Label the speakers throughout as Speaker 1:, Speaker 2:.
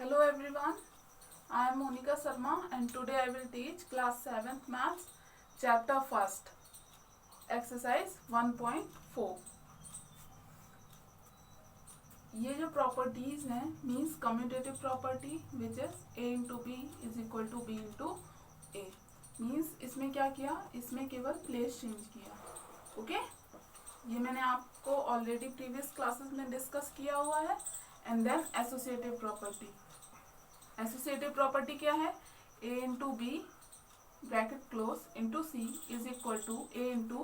Speaker 1: Hello everyone, I am Monica Sharma and today I will teach class 7th maths chapter 1st exercise 1.4. ये जो properties हैं means commutative property which is a into B is equal to B into a means इसमें क्या किया, इसमें केवल place change किया. Okay ये मैंने आपको ऑलरेडी प्रीवियस क्लासेस में डिस्कस किया हुआ है. And then associative property. Associative property क्या है? a into b bracket close into c is equal to a into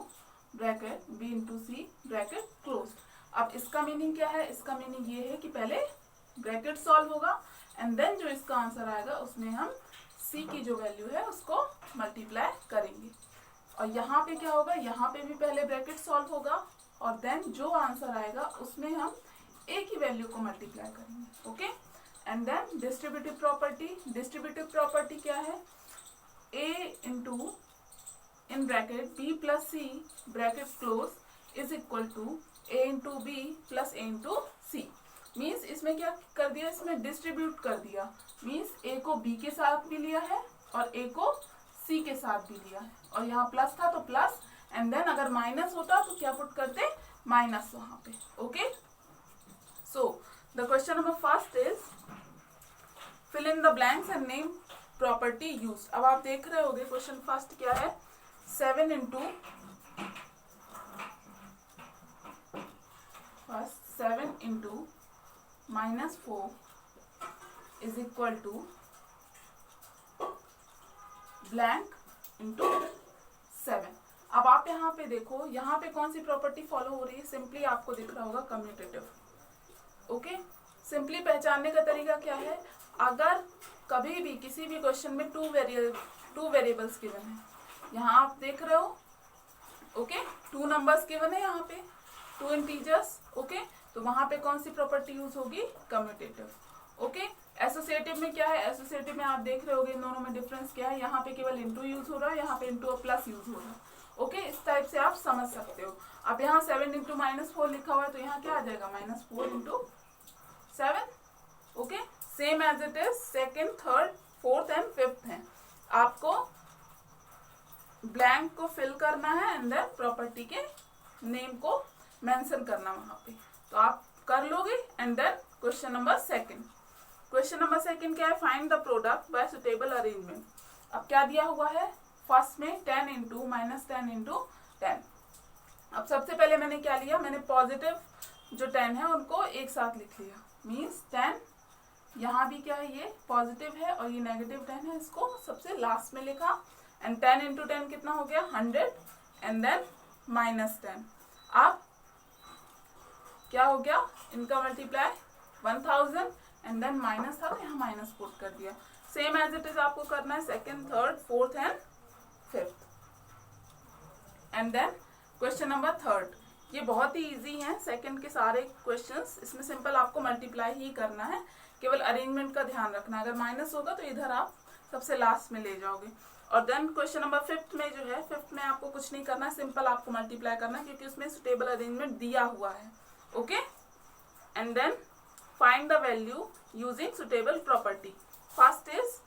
Speaker 1: bracket b into c bracket close. अब इसका मीनिंग क्या है? इसका मीनिंग ये है कि पहले ब्रैकेट सॉल्व होगा एंड देन जो इसका आंसर आएगा उसमें हम c की जो वैल्यू है उसको मल्टीप्लाई करेंगे. और यहाँ पे क्या होगा? यहाँ पे भी पहले ब्रैकेट सॉल्व होगा और देन जो आंसर आएगा उसमें हम a की वैल्यू को मल्टीप्लाई करेंगे. Okay and then distributive property. Distributive property क्या है? a into in bracket b plus c bracket close is equal to a into b plus a into c. Means इसमें क्या कर दिया? इसमें डिस्ट्रीब्यूट कर दिया. मीन्स a को b के साथ भी लिया है और a को c के साथ भी लिया है. और यहाँ प्लस था तो प्लस एंड देन अगर माइनस होता तो क्या पुट करते? माइनस वहां पे. Okay so the question number first is fill in the blanks and name property use. अब आप देख रहे होगे क्वेश्चन फर्स्ट क्या है? 7 into first 7 into minus 4 is equal to blank into 7. अब आप यहाँ पे देखो, यहाँ पे कौन सी प्रॉपर्टी फॉलो हो रही है? सिंपली आपको दिख रहा होगा कम्यूटेटिव. ओके सिंपली पहचानने का तरीका क्या है? अगर कभी भी किसी भी क्वेश्चन में टू वेरिएबल्स गिवन है, यहाँ आप देख रहे हो. ओके 2 नंबर्स गिवन है, यहाँ पे 2 इंटीजर्स. ओके तो वहां पे कौन सी प्रॉपर्टी यूज होगी? कम्यूटेटिव. ओके एसोसिएटिव में क्या है? एसोसिएटिव में आप देख रहे होगे इन दोनों में डिफरेंस क्या है. यहाँ पे केवल इंटू यूज हो रहा है, यहाँ पे इंटू और प्लस यूज हो रहा है. ओके इस टाइप से आप समझ सकते हो. अब यहाँ 7 इंटू माइनस 4 लिखा हुआ है तो यहाँ क्या आ जाएगा? Minus 4 into 7. Okay same as it is second, third, fourth and fifth है. आपको ब्लैंक को फिल करना है एंड देन प्रॉपर्टी के नेम को मेंशन करना वहां पे. तो आप कर लोगे. And then question number second. Question number second क्या है? Find the product by suitable arrangement. अब क्या दिया हुआ है? फर्स्ट में 10 इंटू माइनस 10 इंटू 10. अब सबसे पहले मैंने क्या लिया? मैंने पॉजिटिव जो 10 है उनको एक साथ लिख लिया. मीन्स 10 यहाँ भी क्या है? ये पॉजिटिव है और ये नेगेटिव 10 है, इसको सबसे लास्ट में लिखा. एंड 10 इंटू 10 कितना हो गया? 100 एंड देन माइनस 10. अब क्या हो गया? इनका मल्टीप्लाई 1000 एंड देन माइनस था तो यहाँ माइनस पुट कर दिया. सेम एज इट इज आपको करना है second, third, fourth and fifth. And then question number third. ये बहुत ही इजी है सेकंड के सारे क्वेश्चंस. इसमें सिंपल आपको मल्टीप्लाई ही करना है, केवल अरेंजमेंट का ध्यान रखना है. अगर माइनस होगा तो इधर आप सबसे लास्ट में ले जाओगे. और देन क्वेश्चन नंबर फिफ्थ में जो है, फिफ्थ में आपको कुछ नहीं करना है, सिंपल आपको मल्टीप्लाई करना है क्योंकि उसमें सुटेबल अरेंजमेंट दिया हुआ है. Okay and then find the value using suitable property. First is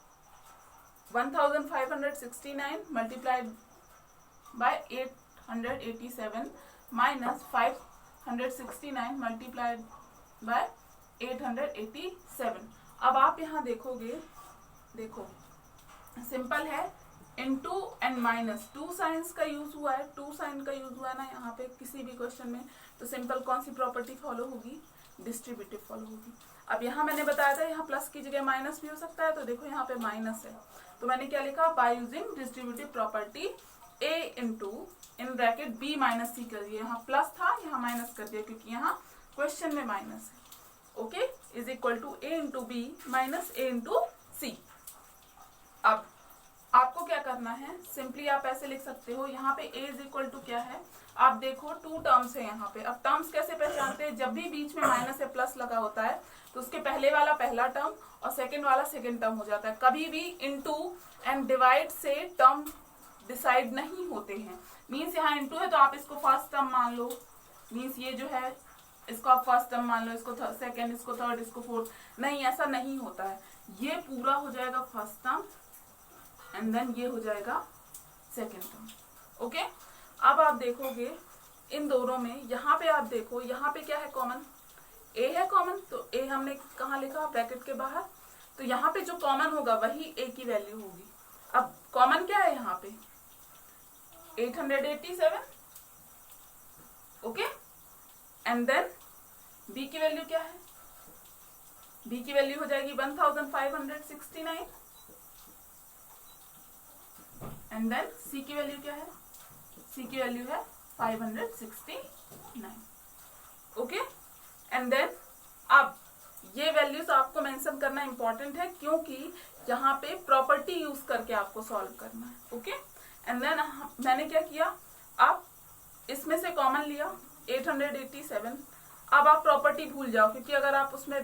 Speaker 1: 1569 multiplied by 887 minus 569 multiplied by 887. अब आप यहाँ देखोगे, देखो सिंपल है. इनटू एंड माइनस 2 साइंस का यूज हुआ है, 2 साइन का यूज हुआ है ना यहाँ पे किसी भी क्वेश्चन में. तो सिंपल कौन सी प्रॉपर्टी फॉलो होगी? डिस्ट्रीब्यूटिव फॉलो होगी. अब यहाँ मैंने बताया था यहाँ प्लस की जगह माइनस भी हो सकता है, तो देखो यहाँ पे माइनस है तो मैंने क्या लिखा? By using distributive property a into in bracket b minus C कर दिया. यहाँ प्लस था, यहाँ माइनस कर दिया क्योंकि यहाँ क्वेश्चन में माइनस है. Okay is equal to a into B minus a into C. अब आपको क्या करना है? सिंपली आप ऐसे लिख सकते हो. यहाँ पे a इज इक्वल टू क्या है? आप देखो 2 टर्म्स है यहाँ पे. अब टर्म्स कैसे पहचानते हैं? जब भी बीच में माइनस या प्लस लगा होता है तो उसके पहले वाला पहला टर्म और सेकंड वाला सेकंड टर्म हो जाता है. कभी भी इनटू एंड डिवाइड से टर्म डिसाइड नहीं होते हैं. मीन्स यहाँ इनटू है तो आप इसको फर्स्ट टर्म मान लो. मीन्स ये जो है इसको आप फर्स्ट टर्म मान लो, इसको सेकंड, इसको थर्ड, इसको फोर्थ, नहीं ऐसा नहीं होता है। ये पूरा हो जाएगा फर्स्ट टर्म एंड देन ये हो जाएगा सेकंड टर्म। ओके, अब आप देखोगे इन दोनों में, यहाँ पे आप देखो, यहाँ पे क्या है कॉमन, ए है कॉमन, तो ए हमने कहाँ लिखा, ब्रैकेट के बाहर, तो यहाँ पे जो कॉमन होगा वही ए की वैल्यू होगी। अब कॉमन क्या है यहाँ पे, 887, ओके, एंड देन बी की वैल्यू क्या है, बी की वैल्यू हो जाएगी 1569, एंड देन सी की वैल्यू क्या है, सी की वैल्यू है 569, ओके, एंड देन अब ये वैल्यूज आपको मेंशन करना इंपॉर्टेंट है क्योंकि यहाँ पे प्रॉपर्टी यूज करके आपको सॉल्व करना है। ओके, एंड देन मैंने क्या किया, आप इसमें से कॉमन लिया 887। अब आप प्रॉपर्टी भूल जाओ क्योंकि अगर आप उसमें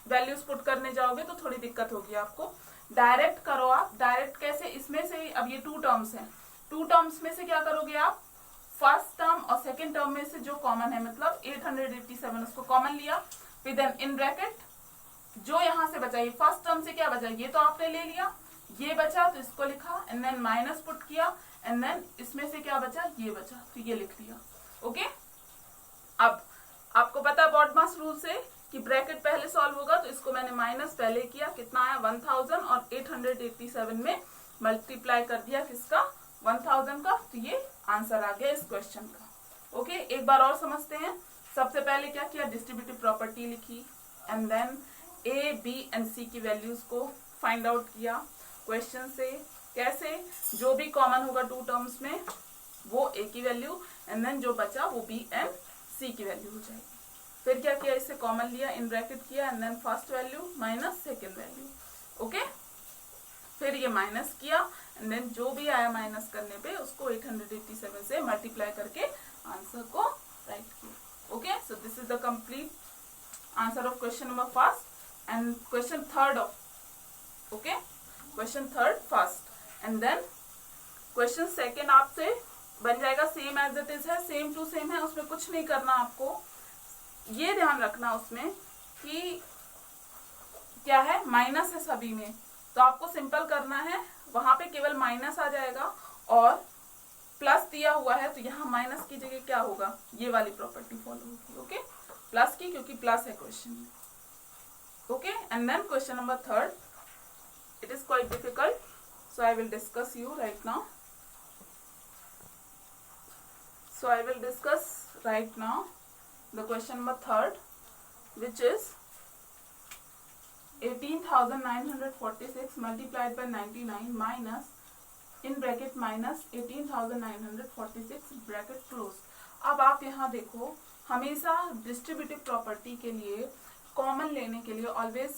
Speaker 1: वैल्यूज पुट करने जाओगे तो थोड़ी दिक्कत होगी आपको। डायरेक्ट करो आप, डायरेक्ट कैसे, इसमें से अब ये 2 टर्म्स हैं, 2 टर्म्स में से क्या करोगे आप, फर्स्ट टर्म और सेकेंड टर्म में से जो कॉमन है, मतलब 887 उसको कॉमन लिया, फिर देन इन ब्रैकेट जो यहाँ से बचा, ये फर्स्ट टर्म से क्या बचा, ये तो आपने ले लिया, ये बचा तो इसको लिखा, एंड देन माइनस पुट किया, एंड देन इसमें से क्या बचा, ये बचा तो ये लिख लिया। ओके, अब आपको पता है बॉडमास रूल से कि ब्रैकेट पहले सॉल्व होगा, तो इसको मैंने माइनस पहले किया, कितना आया 1000 और 887 में मल्टीप्लाई कर दिया किसका, 1000 का, तो ये आंसर आ गया इस क्वेश्चन का। ओके, एक बार और समझते हैं। सबसे पहले क्या किया, डिस्ट्रीब्यूटिव प्रॉपर्टी लिखी, and then A B and C की वैल्यूज को फाइंड आउट किया क्वेश्चन से, कैसे, जो भी कॉमन होगा 2 टर्म्स में वो ए की वैल्यू, एंड देन जो बचा वो बी एंड सी की वैल्यू हो जाएगी। फिर क्या किया, इसे कॉमन लिया, इन ब्रैकेट किया, and then first value minus second value. Okay, फिर ये माइनस किया, एंड देन जो भी आया माइनस करने पे उसको 887 से मल्टीप्लाई करके आंसर को राइट किया। Okay, so this is the complete answer of question number first and question third of, okay, question third first, and then question second आपसे बन जाएगा सेम एज इट इज है, सेम टू सेम है, उसमें कुछ नहीं करना आपको, ये ध्यान रखना उसमें कि क्या है, माइनस है सभी में, तो आपको सिंपल करना है, वहां पे केवल माइनस आ जाएगा और प्लस दिया हुआ है तो यहाँ माइनस की जगह क्या होगा, ये वाली प्रॉपर्टी फॉलो होगी। ओके, प्लस की, क्योंकि प्लस है क्वेश्चन में। Okay, and then question number third, it is quite difficult, so I will discuss you right now. So I will discuss right now the question number third, which is 18,946 multiplied by 99 minus in bracket minus 18,946 bracket close। अब आप यहाँ देखो, हमेशा distributive property के लिए common लेने के लिए ऑलवेज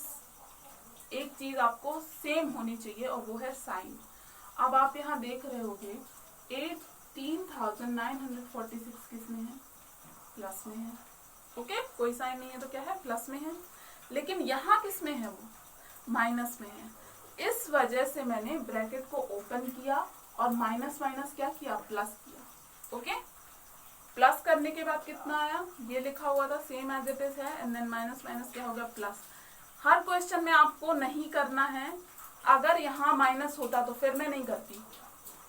Speaker 1: एक चीज आपको सेम होनी चाहिए और वो है साइन। अब आप यहाँ देख रहे होगे 18,946 किस में है, प्लस में है। ओके, कोई साइन नहीं है तो क्या है, प्लस में है, लेकिन यहाँ किस में है, वो माइनस में है। इस वजह से मैंने ब्रैकेट को ओपन किया और माइनस माइनस क्या किया, प्लस किया। ओके, प्लस करने के बाद कितना आया, ये लिखा हुआ था सेम एज इट इज है, एंड देन माइनस माइनस क्या हो गया, प्लस। हर क्वेश्चन में आपको नहीं करना है, अगर यहाँ माइनस होता तो फिर मैं नहीं करती,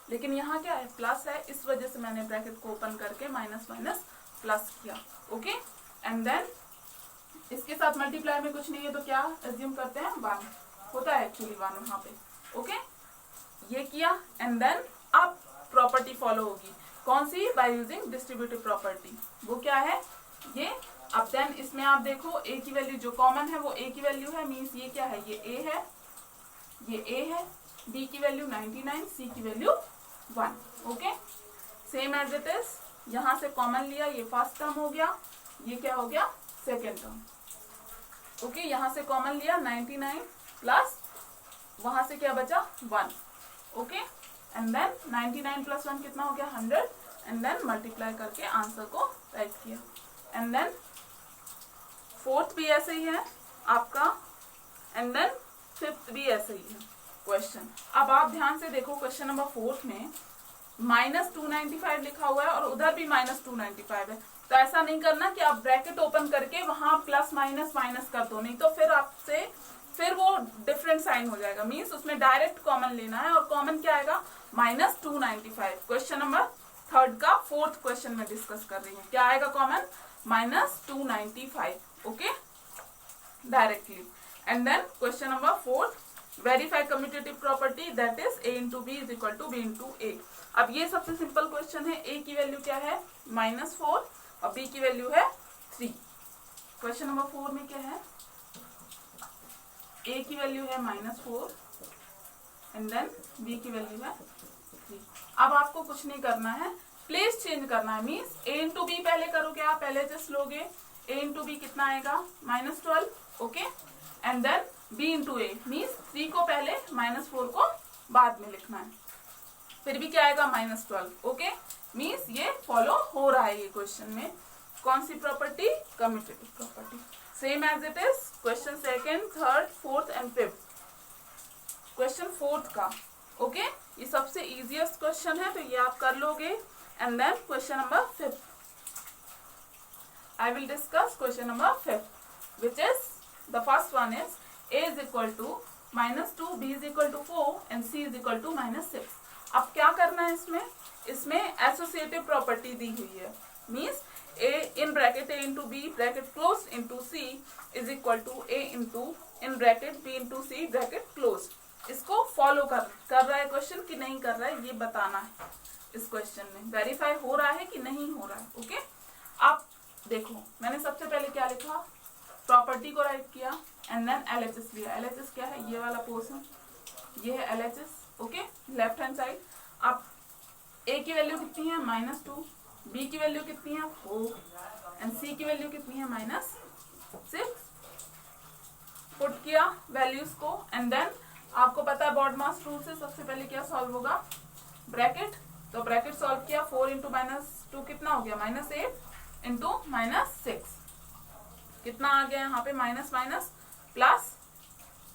Speaker 1: लेकिन यहाँ क्या है, प्लस है, इस वजह से मैंने ब्रैकेट को ओपन करके माइनस माइनस प्लस किया। ओके, एंड देन इसके साथ मल्टीप्लाई में कुछ नहीं है तो क्या एज्यूम करते हैं, 1 होता है एक्चुअली 1 वहां पे। ओके, ये किया, एंड देन अब प्रॉपर्टी फॉलो होगी, कौन सी, बाय यूजिंग डिस्ट्रीब्यूटिव प्रॉपर्टी। वो क्या है, ये। अब देन इसमें आप देखो ए की वैल्यू जो कॉमन है वो ए की वैल्यू है, मीन्स ये क्या है, ये ए है, ये ए है, बी की वैल्यू 99, सी की value 1। Okay, same as it is, यहां से कॉमन लिया, ये फर्स्ट टर्म हो गया, ये क्या हो गया, सेकेंड टर्म। ओके, यहां से कॉमन लिया 99 प्लस वहां से क्या बचा, 1। ओके, एंड देन 99 प्लस 1 कितना हो गया, 100, एंड देन मल्टीप्लाई करके आंसर को राइट किया। एंड देन फोर्थ भी ऐसे ही है आपका, एंड देन फिफ्थ भी ऐसे ही है क्वेश्चन। अब आप ध्यान से देखो, क्वेश्चन नंबर 4 में -295 लिखा हुआ है और उधर भी -295 है, तो ऐसा नहीं करना कि आप ब्रैकेट ओपन करके वहां प्लस माइनस माइनस कर दो, नहीं तो फिर वो डिफरेंट साइन हो जाएगा। मीन्स उसमें डायरेक्ट कॉमन लेना है, और कॉमन क्या आएगा -295। क्वेश्चन नंबर 3 का 4th क्वेश्चन में डिस्कस कर रही हूँ। क्या आएगा common? -295। Okay, directly. And then question number 4, verify commutative property that is a into B is equal to B into A. अब ये सबसे सिंपल क्वेश्चन है। a की वैल्यू क्या है? -4 और b की वैल्यू है 3। क्वेश्चन नंबर 4 में क्या है? a की वैल्यू है -4 एंड देन b की वैल्यू है 3। अब आपको कुछ नहीं करना है, प्लेस चेंज करना है। मीन्स a इंटू बी पहले करोगे आप, पहले जस्ट लोगे a इंटू बी कितना आएगा? -12। Okay, and then b into a means 3 को पहले -4 को बाद में लिखना है, फिर भी क्या आएगा? -12। ओके, मीन्स ये फॉलो हो रहा है ये क्वेश्चन में। कौन सी property? Commutative property, same as it is question 2nd, 3rd, 4th and 5th। Question 4th का ओके, ये सबसे इजीएस्ट क्वेश्चन है, तो ये आप कर लोगे। And then question number 5th, I will discuss question number 5th, which is the first one is a is equal to -2, b is equal to 4 and c is equal to -6। अब क्या करना है इसमें एसोसिएटिव प्रॉपर्टी दी हुई है। Means a in bracket a into b bracket closed into c is equal to a into in bracket b into c bracket closed। इसको follow कर रहा है क्वेश्चन कि नहीं कर रहा है, ये बताना है। इस क्वेश्चन में वेरीफाई हो रहा है कि नहीं हो रहा है। ओके, आप देखो, मैंने सबसे पहले क्या लिखा? प्रॉपर्टी को राइट किया एंड देन LHS लिया। LHS क्या है? ये वाला पोर्शन, ये है LHS। Okay, left hand side. अब a की वैल्यू कितनी है? -2, b की वैल्यू कितनी है? 4 एंड c की वैल्यू कितनी है? -6। पुट किया वैल्यूज को एंड देन आपको पता है बॉडमास रूल से सबसे पहले क्या सॉल्व होगा? ब्रैकेट। तो ब्रैकेट सॉल्व किया, 4 इंटू -2 कितना हो गया? -8 इंटू -6 कितना आ गया यहाँ पे? Minus minus plus,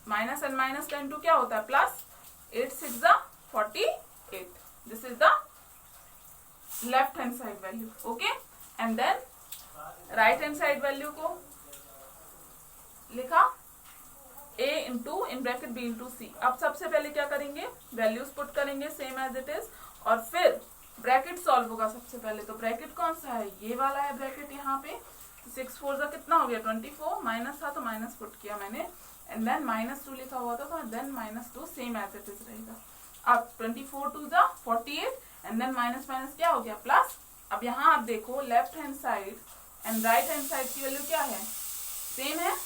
Speaker 1: minus and minus का इंटू क्या होता है? प्लस। 8 6 जा 48। This is the left hand side value. Okay, and then right hand side value को लिखा a into in bracket b into C. अब सबसे पहले क्या करेंगे? वैल्यूज पुट करेंगे सेम एज इट इज, और फिर ब्रैकेट सॉल्व होगा सबसे पहले। तो ब्रैकेट कौन सा है? ये वाला है ब्रैकेट यहाँ पे। 6 4 का कितना हो गया? 24। माइनस था तो माइनस पुट किया मैंने, एंड देन -2 लिखा हुआ था तो then -2 same as it is रहेगा। अब 24 2 जा 48 एंड देन माइनस माइनस क्या हो गया? प्लस। अब यहाँ आप देखो left hand side and right hand side की वैल्यू क्या है? सेम है,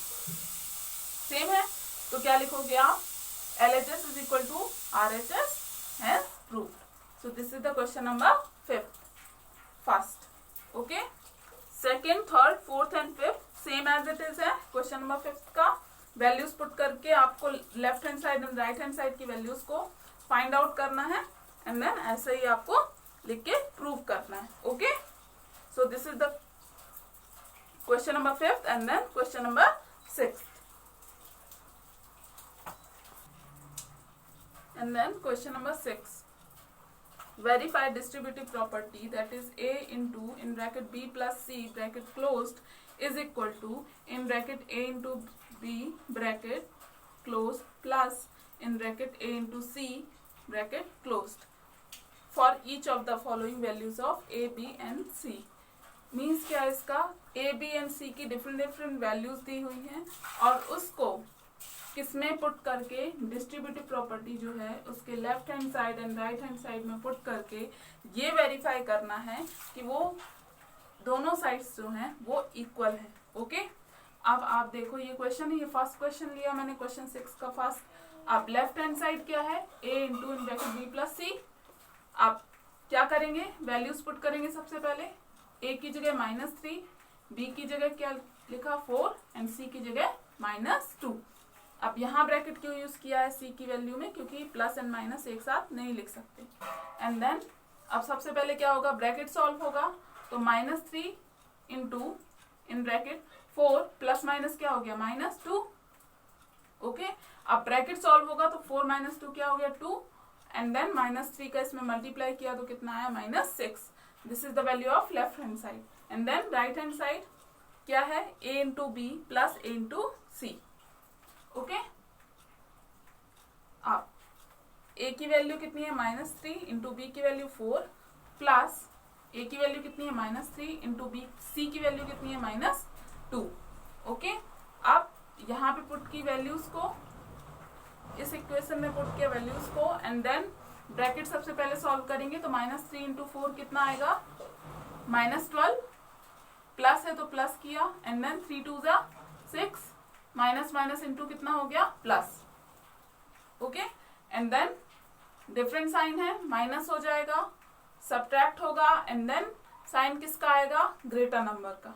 Speaker 1: सेम है। तो क्या लिखोगे आप? LHS is equal to RHS has proved. So this is the question number 5th first. Okay, 2nd, 3rd, 4th and 5th same as it is है। क्वेश्चन नंबर 5th का वैल्यूज पुट करके आपको left hand side and right hand side की values को find out करना है and then ऐसे ही आपको लिख के प्रूव करना है। Okay, so this is the question number 5th and then question number 6th। And then question number 6, verify distributive property that is a into in bracket b plus c bracket closed is equal to in bracket a into b bracket closed plus in bracket a into c bracket closed for each of the following values of a, b and c। Means क्या है इसका? a, b and c की different values दी हुई हैं और उसको किसमें put करके डिस्ट्रीब्यूटिव प्रॉपर्टी जो है उसके left hand side and right hand side में पुट करके ये वेरीफाई करना है कि वो दोनों साइड्स जो हैं वो इक्वल है। ओके, अब आप देखो ये क्वेश्चन है, ये फर्स्ट क्वेश्चन लिया मैंने क्वेश्चन 6 का फर्स्ट। अब लेफ्ट हैंड साइड क्या है? a into in bracket b plus C. आप क्या करेंगे? वैल्यूज पुट करेंगे सबसे पहले। a की जगह -3, b की जगह क्या लिखा? 4 एंड c की जगह -2। अब यहाँ ब्रैकेट क्यों यूज किया है c की वैल्यू में? क्योंकि प्लस एंड माइनस एक साथ नहीं लिख सकते। एंड देन अब सबसे पहले क्या होगा? ब्रैकेट सॉल्व होगा तो -3 into in bracket 4 plus minus क्या हो गया? -2। ओके, अब ब्रैकेट सॉल्व होगा तो 4 - 2 क्या हो गया? 2 एंड देन -3 का इसमें मल्टीप्लाई किया तो कितना आया? -6। This is the value of left hand side. And then right hand side क्या है, a into b plus a into c. Okay, अब a की वैल्यू कितनी है -3 इंटू बी की वैल्यू 4 प्लस a की वैल्यू कितनी है -3 इंटू बी, सी की वैल्यू कितनी है -2। ओके, अब यहाँ पे पुट की वैल्यूज को, इस इक्वेशन में पुट किया वैल्यूज को, एंड देन ब्रैकेट सबसे पहले सॉल्व करेंगे तो -3 इंटू 4 कितना आएगा -12, प्लस है तो प्लस किया, एंड देन 3 2 जा 6, माइनस माइनस इंटू कितना हो गया plus. Okay, and then different sign है, माइनस हो जाएगा, सब्ट्रैक्ट होगा, एंड देन साइन किसका आएगा, ग्रेटर नंबर का।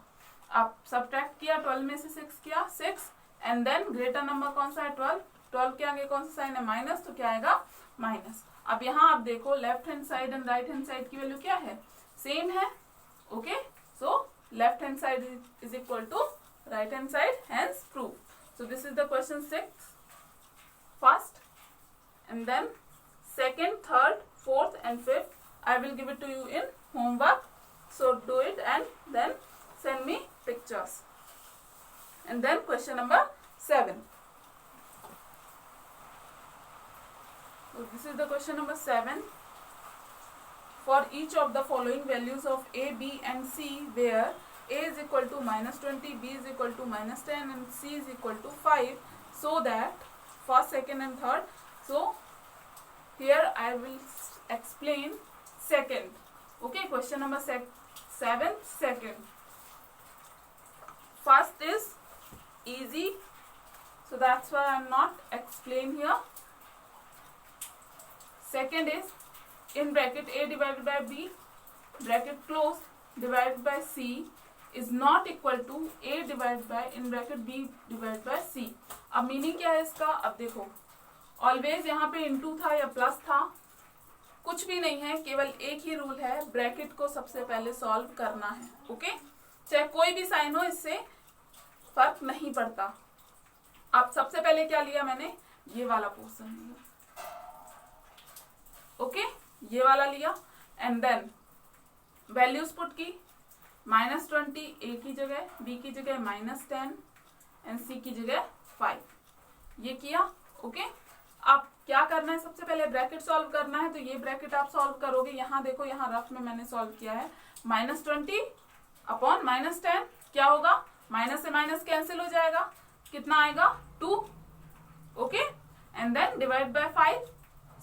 Speaker 1: आप सब्ट्रैक्ट किया, 12 में से 6 किया 6, एंड देन ग्रेटर नंबर कौन सा है 12, 12 के आगे कौन सा साइन है माइनस, तो क्या आएगा माइनस। अब यहाँ आप देखो left hand side and right hand side की वैल्यू क्या है, सेम है। Okay, so left hand side is equal to right hand side, hence proof. So this is the question 6 first, and then second, third, fourth and fifth I will give it to you in homework, so do it and then send me pictures. And then question number 7. So this is the question number 7. For each of the following values of a, b and c where a is equal to -20, b is equal to -10 and c is equal to 5, so that first, second and third. So here I will explain second. Okay, question number 7, second. First is easy, so that's why I am not explain here. Second is in bracket a divided by b bracket close divided by c is not equal to a divided by in bracket b divided by c. अब meaning क्या है इसका, अब देखो always यहाँ पे into था या प्लस था, कुछ भी नहीं है, केवल एक ही रूल है, ब्रैकेट को सबसे पहले सॉल्व करना है। ओके, चाहे कोई भी साइन हो, इससे फर्क नहीं पड़ता। अब सबसे पहले क्या लिया मैंने, ये वाला पोर्शन लिया। ओके, ये वाला लिया, एंड देन वैल्यूज पुट की, -20 ए की जगह, बी की जगह -10 एंड सी की जगह 5, ये किया। ओके, अब क्या करना है, सबसे पहले ब्रैकेट सॉल्व करना है, तो ये ब्रैकेट आप सॉल्व करोगे। यहाँ देखो, यहाँ रफ में मैंने सॉल्व किया है, -20 अपॉन -10 क्या होगा, माइनस से माइनस कैंसिल हो जाएगा, कितना आएगा 2। Okay, and then divide by 5,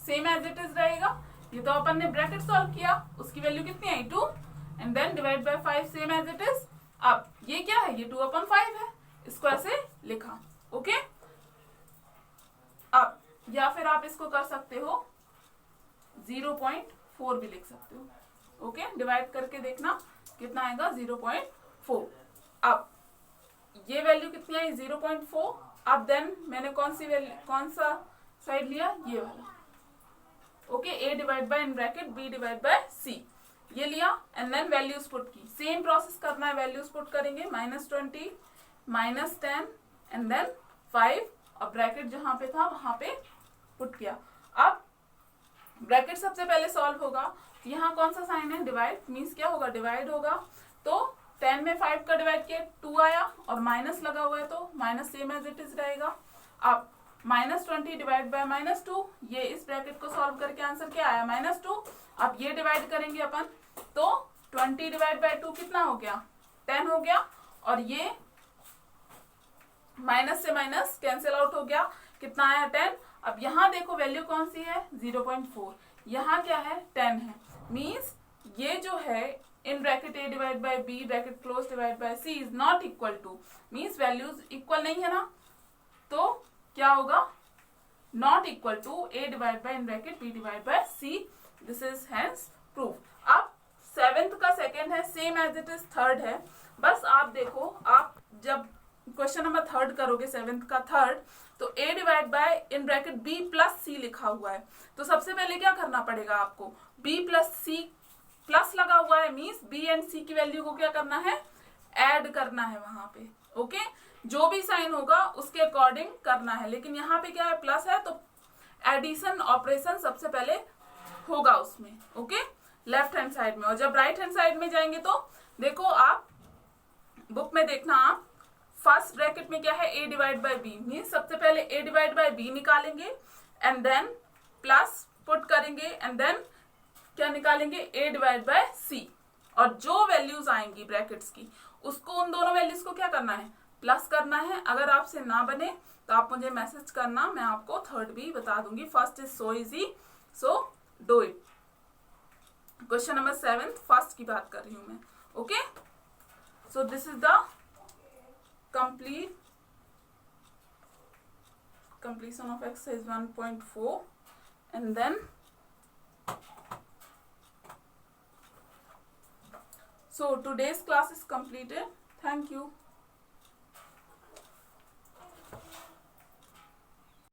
Speaker 1: same as it is रहेगा। ये तो अपन ने ब्रैकेट सॉल्व किया, उसकी वैल्यू कितनी आई 2, and then divide by 5 same as it is. अब ये क्या है, ये 2/5 है, इसको ऐसे लिखा। ओके, अब या फिर आप इसको कर सकते हो 0.4 भी लिख सकते हो। ओके, डिवाइड करके देखना कितना आएगा 0.4। अब ये वैल्यू कितनी आई 0.4। अब देन मैंने कौन सा साइड लिया, ये वाला। Okay, a divide by in bracket b divide by c, ये लिया, एंड देन वैल्यूज पुट की। सेम प्रोसेस करना है, वैल्यूज पुट करेंगे, -20 -10 एंड देन 5, और ब्रैकेट जहां पे था वहां पे पुट किया। अब ब्रैकेट सबसे पहले सॉल्व होगा, यहाँ कौन सा साइन है, डिवाइड, मीन्स क्या होगा, डिवाइड होगा। तो 10 में 5 का डिवाइड किया 2 आया, और माइनस लगा हुआ है तो minus same as it is रहेगा। अब -20 डिवाइड बाय -2, ये इस ब्रैकेट को सॉल्व करके आंसर क्या आया -2। अब ये डिवाइड करेंगे अपन, तो 20 डिवाइड बाय 2 कितना हो गया 10 हो गया, और ये माइनस से माइनस कैंसिल आउट हो गया, कितना आया 10। अब यहाँ देखो वैल्यू कौन सी है 0.4, यहाँ क्या है 10 है, मीन्स ये जो है in bracket a divide by b bracket close divide by c is not equal to, means values equal नहीं है ना, तो क्या होगा not equal to a divide by in bracket b divide by c। This is hence proof. अब 7th का second है, same as it is third है, बस आप देखो, आप जब क्वेश्चन नंबर 3 करोगे 7th का थर्ड, तो a divide by in bracket b plus c लिखा हुआ है, तो सबसे पहले क्या करना पड़ेगा आपको, b प्लस c प्लस लगा हुआ है, मीन्स b एंड c की वैल्यू को क्या करना है, ऐड करना है वहां पे। ओके, जो भी साइन होगा उसके अकॉर्डिंग करना है, लेकिन यहाँ पे क्या है प्लस है, तो एडिशन ऑपरेशन सबसे पहले होगा उसमें। ओके, लेफ्ट हैंड साइड में, और जब राइट हैंड साइड में जाएंगे तो देखो आप बुक में देखना, आप फर्स्ट ब्रैकेट में क्या है, a divide by b, means सबसे पहले a डिवाइड बाई बी निकालेंगे एंड देन प्लस पुट करेंगे एंड देन क्या निकालेंगे, a डिवाइड बाय c, और जो वैल्यूज आएंगी ब्रैकेट्स की उसको उन दोनों वैल्यूज को क्या करना है, प्लस करना है। अगर आपसे ना बने तो आप मुझे मैसेज करना, मैं आपको थर्ड भी बता दूंगी। First is so easy, so do it. Question number 7 first की बात कर रही हूं मैं। Okay, so this is the completion of exercise 1.4 and then so today's class is completed. Thank you.